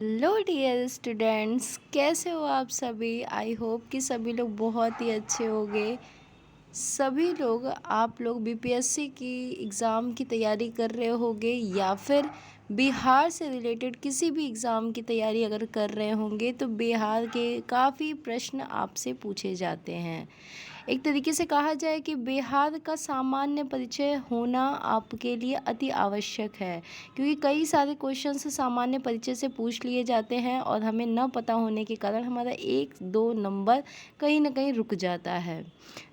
Hello dear students, कैसे हो आप सभी। आई होप कि सभी लोग बहुत ही अच्छे होंगे। सभी लोग आप लोग बीपीएससी की एग्ज़ाम की तैयारी कर रहे होंगे या फिर बिहार से रिलेटेड किसी भी एग्ज़ाम की तैयारी अगर कर रहे होंगे तो बिहार के काफ़ी प्रश्न आपसे पूछे जाते हैं। एक तरीके से कहा जाए कि बिहार का सामान्य परिचय होना आपके लिए अति आवश्यक है, क्योंकि कई सारे क्वेश्चंस सामान्य परिचय से पूछ लिए जाते हैं और हमें न पता होने के कारण हमारा 1-2 नंबर कहीं ना कहीं रुक जाता है।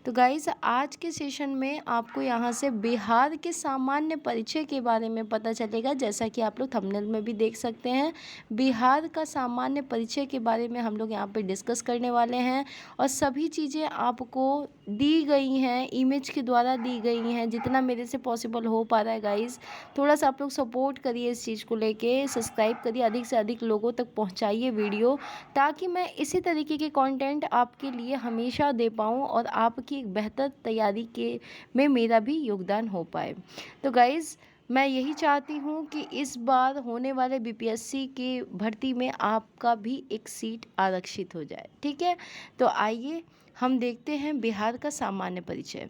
तो गाइस, आज के सेशन में आपको यहाँ से बिहार के सामान्य परिचय के बारे में पता चलेगा। जैसा कि आप लोग थंबनेल में भी देख सकते हैं, बिहार का सामान्य परिचय के बारे में हम लोग यहाँ पे डिस्कस करने वाले हैं और सभी चीज़ें आपको दी गई हैं, इमेज के द्वारा दी गई हैं। जितना मेरे से पॉसिबल हो पा रहा है गाइस, थोड़ा सा आप लोग सपोर्ट करिए, इस चीज़ को लेके सब्सक्राइब करिए, अधिक से अधिक लोगों तक पहुंचाइए वीडियो, ताकि मैं इसी तरीके के कंटेंट आपके लिए हमेशा दे पाऊं और आपकी एक बेहतर तैयारी के में मेरा भी योगदान हो पाए। तो गाइस, मैं यही चाहती हूँ कि इस बार होने वाले बीपीएससी के भर्ती में आपका भी एक सीट आरक्षित हो जाए। ठीक है, तो आइए हम देखते हैं बिहार का सामान्य परिचय।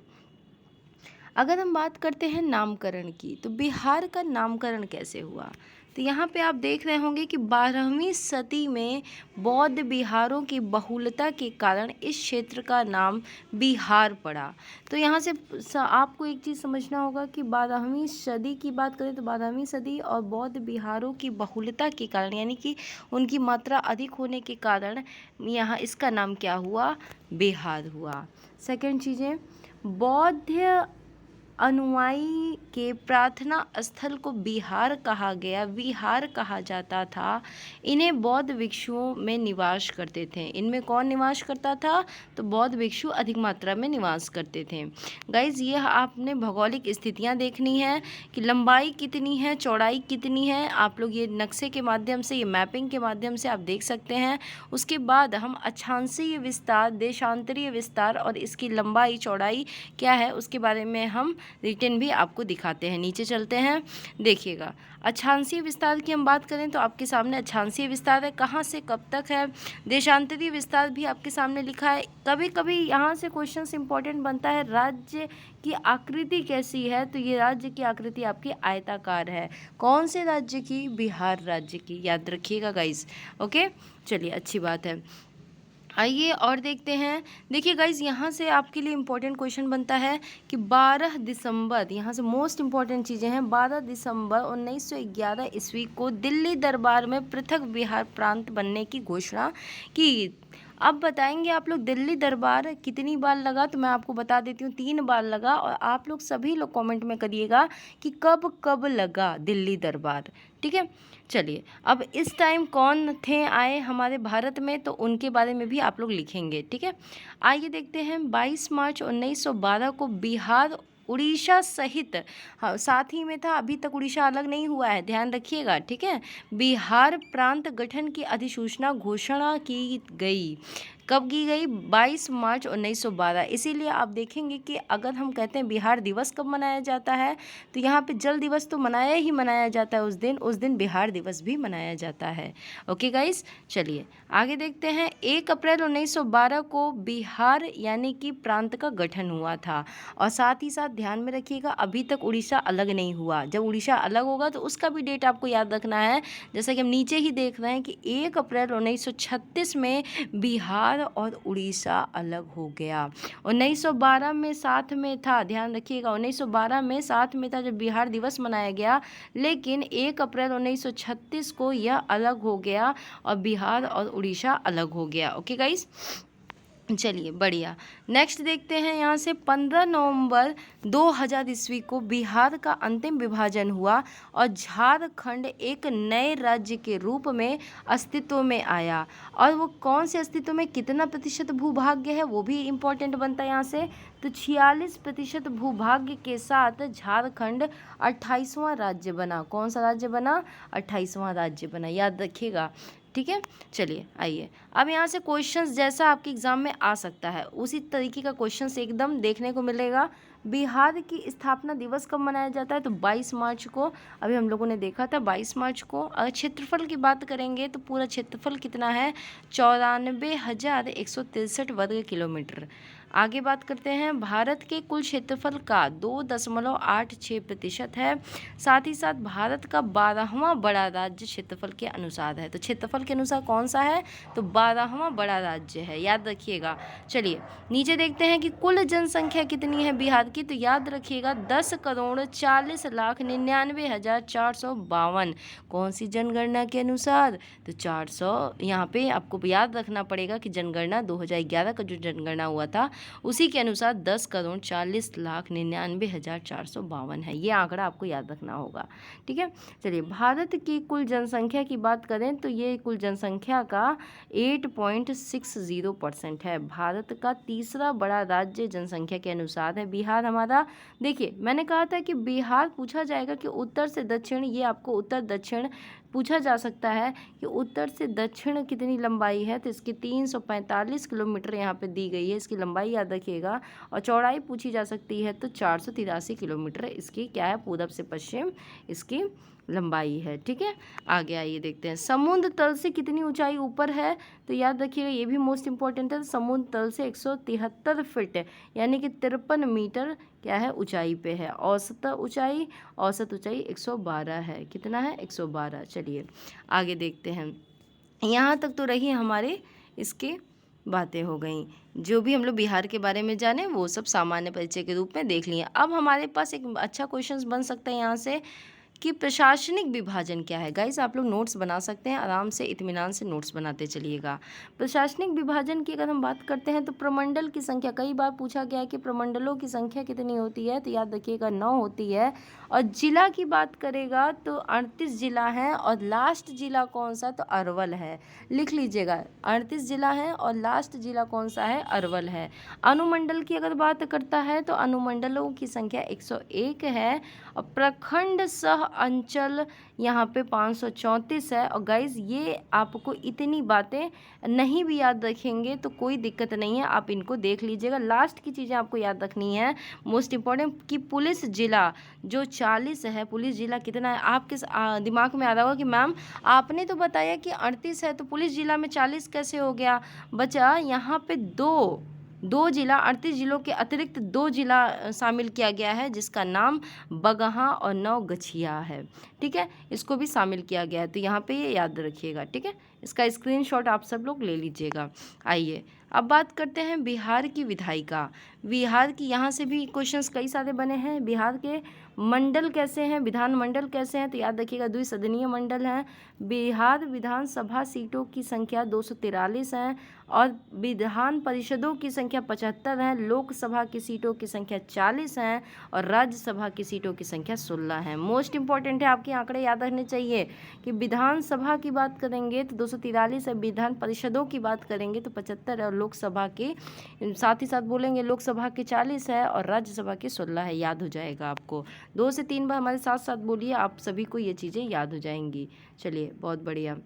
अगर हम बात करते हैं नामकरण की, तो बिहार का नामकरण कैसे हुआ। तो यहाँ पे आप देख रहे होंगे कि 12वीं सदी में बौद्ध बिहारों की बहुलता के कारण इस क्षेत्र का नाम बिहार पड़ा। तो यहाँ से आपको एक चीज़ समझना होगा कि 12वीं सदी की बात करें तो 12वीं सदी और बौद्ध बिहारों की बहुलता के कारण, यानी कि उनकी मात्रा अधिक होने के कारण यहाँ इसका नाम क्या हुआ, बिहार हुआ। सेकंड चीज़ें, बौद्ध अनुयायी के प्रार्थना स्थल को बिहार कहा गया, विहार कहा जाता था। इन्हें बौद्ध भिक्षुओं में निवास करते थे। इनमें कौन निवास करता था, तो बौद्ध भिक्षु अधिक मात्रा में निवास करते थे। गाइज, ये आपने भौगोलिक स्थितियाँ देखनी है कि लंबाई कितनी है, चौड़ाई कितनी है। आप लोग ये नक्शे के माध्यम से, ये मैपिंग के माध्यम से आप देख सकते हैं। उसके बाद हम अक्षांशीय विस्तार, देशांतरीय विस्तार और इसकी लंबाई चौड़ाई क्या है उसके बारे में हम रिटर्न भी आपको दिखाते हैं। नीचे चलते हैं, देखिएगा। अक्षांशीय विस्तार की हम बात करें तो आपके सामने अक्षांशीय विस्तार है, कहाँ से कब तक है। देशांतरीय विस्तार भी आपके सामने लिखा है। कभी कभी यहाँ से क्वेश्चन इंपॉर्टेंट बनता है, राज्य की आकृति कैसी है, तो ये राज्य की आकृति आपकी आयताकार है। कौन से राज्य की, बिहार राज्य की, याद रखिएगा गाइस। ओके, चलिए, अच्छी बात है। आइए और देखते हैं। देखिए गाइज, यहाँ से आपके लिए इम्पोर्टेंट क्वेश्चन बनता है कि 12 दिसंबर, यहाँ से मोस्ट इम्पॉर्टेंट चीज़ें हैं। 12 दिसंबर 1911 ईस्वी को दिल्ली दरबार में पृथक बिहार प्रांत बनने की घोषणा की। अब बताएंगे आप लोग दिल्ली दरबार कितनी बार लगा, तो मैं आपको बता देती हूँ 3 बार लगा। और आप लोग सभी लोग कमेंट में करिएगा कि कब कब लगा दिल्ली दरबार। ठीक है, चलिए। अब इस टाइम कौन थे आए हमारे भारत में, तो उनके बारे में भी आप लोग लिखेंगे। ठीक है, आइए देखते हैं। 22 मार्च 1912 को बिहार उड़ीसा सहित, हाँ साथ ही में था, अभी तक उड़ीसा अलग नहीं हुआ है, ध्यान रखिएगा। ठीक है, बिहार प्रांत गठन की अधिसूचना घोषणा की गई। कब की गई, 22 मार्च 1912। इसीलिए आप देखेंगे कि अगर हम कहते हैं बिहार दिवस कब मनाया जाता है, तो यहाँ पे जल दिवस तो मनाया ही मनाया जाता है उस दिन बिहार दिवस भी मनाया जाता है। ओके गाइस, चलिए आगे देखते हैं। 1 अप्रैल 1912 को बिहार यानी कि प्रांत का गठन हुआ था। और साथ ही साथ ध्यान में रखिएगा, अभी तक उड़ीसा अलग नहीं हुआ। जब उड़ीसा अलग होगा तो उसका भी डेट आपको याद रखना है। जैसा कि हम नीचे ही देख रहे हैं कि 1 अप्रैल 1936 में बिहार और उड़ीसा अलग हो गया। 1912 में साथ में था, ध्यान रखिएगा, 1912 में साथ में था जब बिहार दिवस मनाया गया। लेकिन 1 अप्रैल 1936 को यह अलग हो गया और बिहार और उड़ीसा अलग हो गया। ओके गाइस, चलिए बढ़िया। नेक्स्ट देखते हैं यहाँ से। 15 नवंबर 2000 ईस्वी को बिहार का अंतिम विभाजन हुआ और झारखंड एक नए राज्य के रूप में अस्तित्व में आया। और वो कौन से अस्तित्व में, कितना प्रतिशत भूभाग्य है, वो भी इम्पोर्टेंट बनता है यहाँ से। तो 46% भूभाग्य के साथ झारखंड 28वां राज्य बना। कौन सा राज्य बना, 28वां राज्य बना, याद रखिएगा। ठीक है, चलिए आइए। अब यहाँ से क्वेश्चंस जैसा आपके एग्जाम में आ सकता है उसी तरीके का क्वेश्चंस एकदम देखने को मिलेगा। बिहार की स्थापना दिवस कब मनाया जाता है? तो 22 मार्च को। अभी हम लोगों ने देखा था 22 मार्च को। अगर क्षेत्रफल की बात करेंगे तो पूरा क्षेत्रफल कितना है? 94,163 वर्ग किलोमीटर। आगे बात करते हैं, भारत के कुल क्षेत्रफल का 2.86% है। साथ ही साथ भारत का 12वां बड़ा राज्य क्षेत्रफल के अनुसार है। तो क्षेत्रफल के अनुसार कौन सा है? तो 12वां बड़ा राज्य है, याद रखिएगा। चलिए नीचे देखते हैं कि कुल जनसंख्या कितनी है बिहार की। तो याद रखिएगा 10,40,99,452। कौन सी जनगणना के अनुसार? तो 400। यहाँ पे आपको याद रखना पड़ेगा कि जनगणना 2011 का जो जनगणना हुआ था उसी के अनुसार 10,40,99,452 है। ये आंकड़ा आपको याद रखना होगा, ठीक है। चलिए भारत की कुल जनसंख्या की बात करें तो ये कुल जनसंख्या का 8.60% है। भारत का तीसरा बड़ा राज्य जनसंख्या के अनुसार है बिहार हमारा। देखिए मैंने कहा था कि बिहार पूछा जाएगा कि उत्तर से दक्षिण, ये आपको उत्तर दक्षिण पूछा जा सकता है कि उत्तर से दक्षिण कितनी लंबाई है। तो इसकी 345 किलोमीटर यहाँ पे दी गई है, इसकी लंबाई याद रखिएगा। और चौड़ाई पूछी जा सकती है तो 483 किलोमीटर इसकी क्या है, पूरब से पश्चिम इसकी लंबाई है, ठीक है। आगे आइए देखते हैं, समुद्र तल से कितनी ऊंचाई ऊपर है। तो याद रखिएगा ये भी मोस्ट इंपॉर्टेंट है। समुद्र तल से 173 फीट यानी कि 53 मीटर क्या है ऊंचाई पे है। औसत ऊंचाई 112 है। कितना है? 112। चलिए आगे देखते हैं, यहाँ तक तो रही हमारे इसके बातें हो गई। जो भी हम लोग बिहार के बारे में जाने वो सब सामान्य परिचय के रूप में देख लिए। अब हमारे पास एक अच्छा क्वेश्चन बन सकता है यहाँ से कि प्रशासनिक विभाजन क्या है। गाइस आप लोग नोट्स बना सकते हैं, आराम से इत्मीनान से नोट्स बनाते चलिएगा। प्रशासनिक विभाजन की अगर हम बात करते हैं तो प्रमंडल की संख्या, कई बार पूछा गया है कि प्रमंडलों की संख्या कितनी होती है। तो याद रखिएगा 9 होती है। और जिला की बात करेगा तो 38 जिला हैं और लास्ट जिला कौन सा? तो अरवल है। लिख लीजिएगा 38 जिला हैं और लास्ट जिला कौन सा है? अरवल है। अनुमंडल की अगर बात करता है तो अनुमंडलों की संख्या 101 है। और प्रखंड सह अंचल यहाँ पे 534 है। और गाइज ये आपको इतनी बातें नहीं भी याद रखेंगे तो कोई दिक्कत नहीं है, आप इनको देख लीजिएगा। लास्ट की चीज़ें आपको याद रखनी है मोस्ट इम्पॉर्टेंट, कि पुलिस जिला जो 40 है, पुलिस जिला कितना है आपके दिमाग में आ रहा होगा कि मैम आपने तो बताया कि 38 है तो पुलिस जिला में 40 कैसे हो गया। बचा यहाँ पे दो जिला, 38 जिलों के अतिरिक्त 2 जिला शामिल किया गया है जिसका नाम बगहा और नवगछिया है, ठीक है। इसको भी शामिल किया गया है तो यहाँ पे ये याद रखिएगा, ठीक है। इसका स्क्रीनशॉट आप सब लोग ले लीजिएगा। आइए अब बात करते हैं बिहार की विधायिका। बिहार की यहाँ से भी क्वेश्चंस कई सारे बने हैं। बिहार के मंडल कैसे हैं, विधान मंडल कैसे हैं? तो याद रखिएगा द्विसदनीय मंडल हैं। बिहार विधानसभा सीटों की संख्या 243 हैं और विधान परिषदों की संख्या 75 है। लोकसभा की सीटों की संख्या 40 हैं और राज्यसभा की सीटों की संख्या 16 है। मोस्ट इंपॉर्टेंट है, आपके आंकड़े याद रखने चाहिए कि विधानसभा की बात करेंगे तो 243 है, विधान परिषदों की बात करेंगे तो 75 है और लोकसभा के साथ ही साथ बोलेंगे लोकसभा के 40 है और राज्यसभा के 16 है। याद हो जाएगा आपको, 2 से 3 बार हमारे साथ साथ बोलिए, आप सभी को ये चीज़ें याद हो जाएंगी। चलिए बहुत बढ़िया।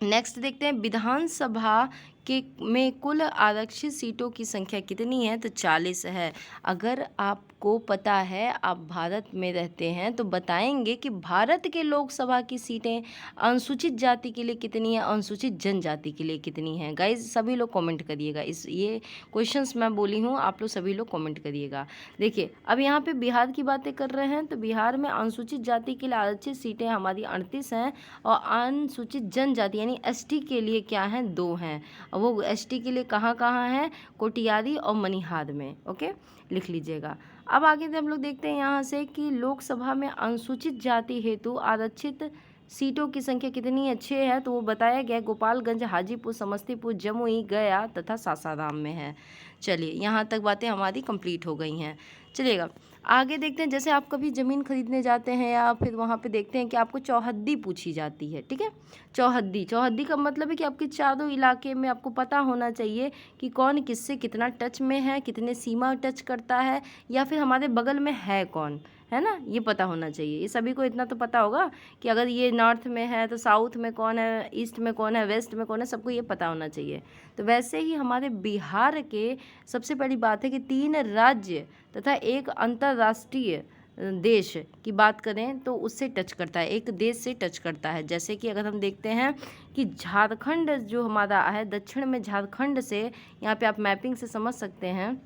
नेक्स्ट देखते हैं विधानसभा के में कुल आरक्षित सीटों की संख्या कितनी है। तो 40 है। अगर आपको पता है, आप भारत में रहते हैं तो बताएंगे कि भारत के लोकसभा की सीटें अनुसूचित जाति के लिए कितनी है, अनुसूचित जनजाति के लिए कितनी है। गाइज सभी लोग कमेंट करिएगा, इस ये क्वेश्चंस मैं बोली हूँ, आप लोग सभी लोग कमेंट करिएगा। देखिए अब यहाँ पे बिहार की बातें कर रहे हैं तो बिहार में अनुसूचित जाति के लिए आरक्षित सीटें हमारी 38 हैं और अनुसूचित जनजाति यानी एसटी के लिए क्या हैं? 2 हैं। वो एसटी के लिए कहाँ कहाँ है? कोटियारी और मनिहार में, ओके लिख लीजिएगा। अब आगे हम लोग देखते हैं यहाँ से कि लोकसभा में अनुसूचित जाति हेतु आरक्षित सीटों की संख्या कितनी है? 6 है। तो वो बताया गया गोपालगंज, हाजीपुर, समस्तीपुर, जमुई, गया तथा सासाराम में है। चलिए यहाँ तक बातें हमारी कंप्लीट हो गई हैं। चलिएगा आगे देखते हैं, जैसे आप कभी ज़मीन खरीदने जाते हैं या फिर वहाँ पे देखते हैं कि आपको चौहद्दी पूछी जाती है, ठीक है। चौहद्दी का मतलब है कि आपके चारों इलाके में आपको पता होना चाहिए कि कौन किससे कितना टच में है, कितने सीमा टच करता है या फिर हमारे बगल में है कौन, है ना, ये पता होना चाहिए। ये सभी को इतना तो पता होगा कि अगर ये नॉर्थ में है तो साउथ में कौन है, ईस्ट में कौन है, वेस्ट में कौन है, सबको ये पता होना चाहिए। तो वैसे ही हमारे बिहार के सबसे पहली बात है कि 3 राज्य तथा एक अंतर्राष्ट्रीय देश की बात करें तो उससे टच करता है, एक देश से टच करता है। जैसे कि अगर हम देखते हैं कि झारखंड जो हमारा है, दक्षिण में झारखंड से, यहाँ पे आप मैपिंग से समझ सकते हैं,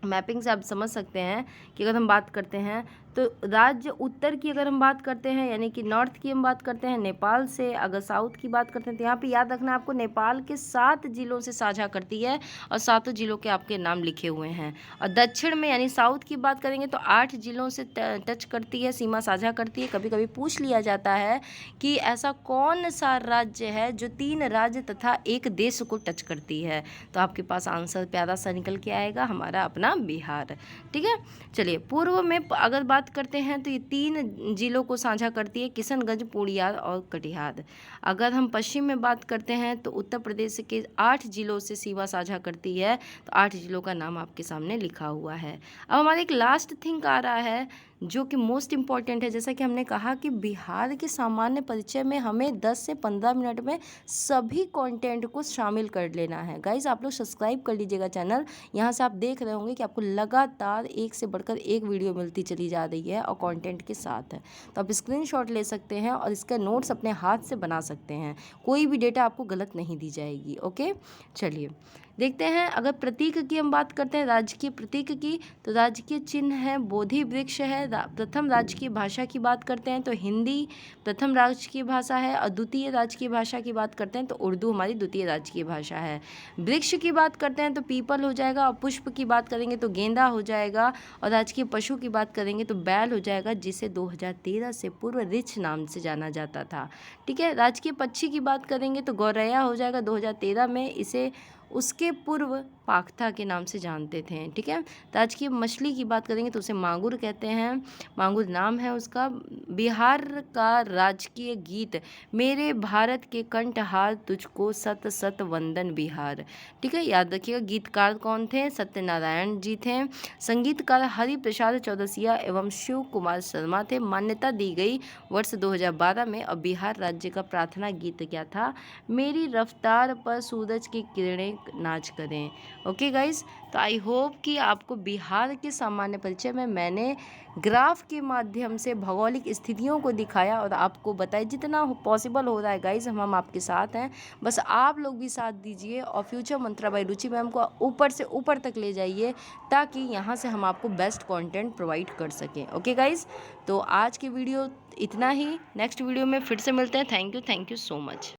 मैपिंग से आप समझ सकते हैं कि अगर हम बात करते हैं तो राज्य उत्तर की अगर हम बात करते हैं, यानी कि नॉर्थ की हम बात करते हैं नेपाल से, अगर साउथ की बात करते हैं तो यहाँ पे याद रखना आपको नेपाल के 7 जिलों से साझा करती है और 7 जिलों के आपके नाम लिखे हुए हैं। और दक्षिण में यानी साउथ की बात करेंगे तो 8 जिलों से टच करती है, सीमा साझा करती है। कभी कभी पूछ लिया जाता है कि ऐसा कौन सा राज्य है जो 3 राज्य तथा एक देश को टच करती है, तो आपके पास आंसर प्यारा सा निकल के आएगा, हमारा अपना बिहार। ठीक है, चलिए पूर्व में अगर बात करते हैं तो ये 3 जिलों को साझा करती है, किशनगंज, पूर्णिया और कटिहार। अगर हम पश्चिम में बात करते हैं तो उत्तर प्रदेश के 8 जिलों से सीमा साझा करती है, तो 8 जिलों का नाम आपके सामने लिखा हुआ है। अब हमारा एक लास्ट थिंग आ रहा है जो कि मोस्ट इम्पॉर्टेंट है। जैसा कि हमने कहा कि बिहार के सामान्य परिचय में हमें 10 से 15 मिनट में सभी कंटेंट को शामिल कर लेना है। गाइज आप लोग सब्सक्राइब कर लीजिएगा चैनल, यहाँ से आप देख रहे होंगे कि आपको लगातार एक से बढ़कर एक वीडियो मिलती चली जा रही है और कंटेंट के साथ है। तो आप स्क्रीनशॉट ले सकते हैं और इसका नोट्स अपने हाथ से बना सकते हैं, कोई भी डेटा आपको गलत नहीं दी जाएगी। ओके, चलिए देखते हैं। अगर प्रतीक की हम बात करते हैं, राजकीय प्रतीक की, तो राजकीय चिन्ह है बोधि वृक्ष है। प्रथम राजकीय भाषा की बात करते हैं तो हिंदी प्रथम राजकीय भाषा है, और द्वितीय राजकीय भाषा की बात करते हैं तो उर्दू हमारी द्वितीय राजकीय भाषा है। वृक्ष की बात करते हैं तो पीपल हो जाएगा, और पुष्प की बात करेंगे तो गेंदा हो जाएगा, और राजकीय पशु की बात करेंगे तो बैल हो जाएगा, जिसे 2013 से पूर्व रिछ नाम से जाना जाता था। ठीक है, राजकीय पक्षी की बात करेंगे तो गौरैया हो जाएगा, 2013 में इसे उसके पूर्व पाख्ता के नाम से जानते थे। ठीक है, राजकीय मछली की बात करेंगे तो उसे मांगुर कहते हैं, मांगुर नाम है उसका। बिहार का राजकीय गीत मेरे भारत के कंठहार तुझको सत सत वंदन बिहार। ठीक है, याद रखिएगा गीतकार कौन थे, सत्यनारायण जी थे। संगीतकार हरिप्रसाद चौरसिया एवं शिव कुमार शर्मा थे। मान्यता दी गई वर्ष 2012 में। और बिहार राज्य का प्रार्थना गीत क्या था, मेरी रफ्तार पर सूरज की किरणें नाच करें। ओके गाइज, तो आई होप कि आपको बिहार के सामान्य परिचय में मैंने ग्राफ के माध्यम से भौगोलिक स्थितियों को दिखाया और आपको बताया जितना पॉसिबल हो रहा है। गाइज हम आपके साथ हैं, बस आप लोग भी साथ दीजिए और फ्यूचर मंत्रा बाय रुचि मैम को ऊपर से ऊपर तक ले जाइए, ताकि यहाँ से हम आपको बेस्ट कंटेंट प्रोवाइड कर सकें। ओके गाइज, तो आज की वीडियो इतना ही, नेक्स्ट वीडियो में फिर से मिलते हैं। Thank you so much.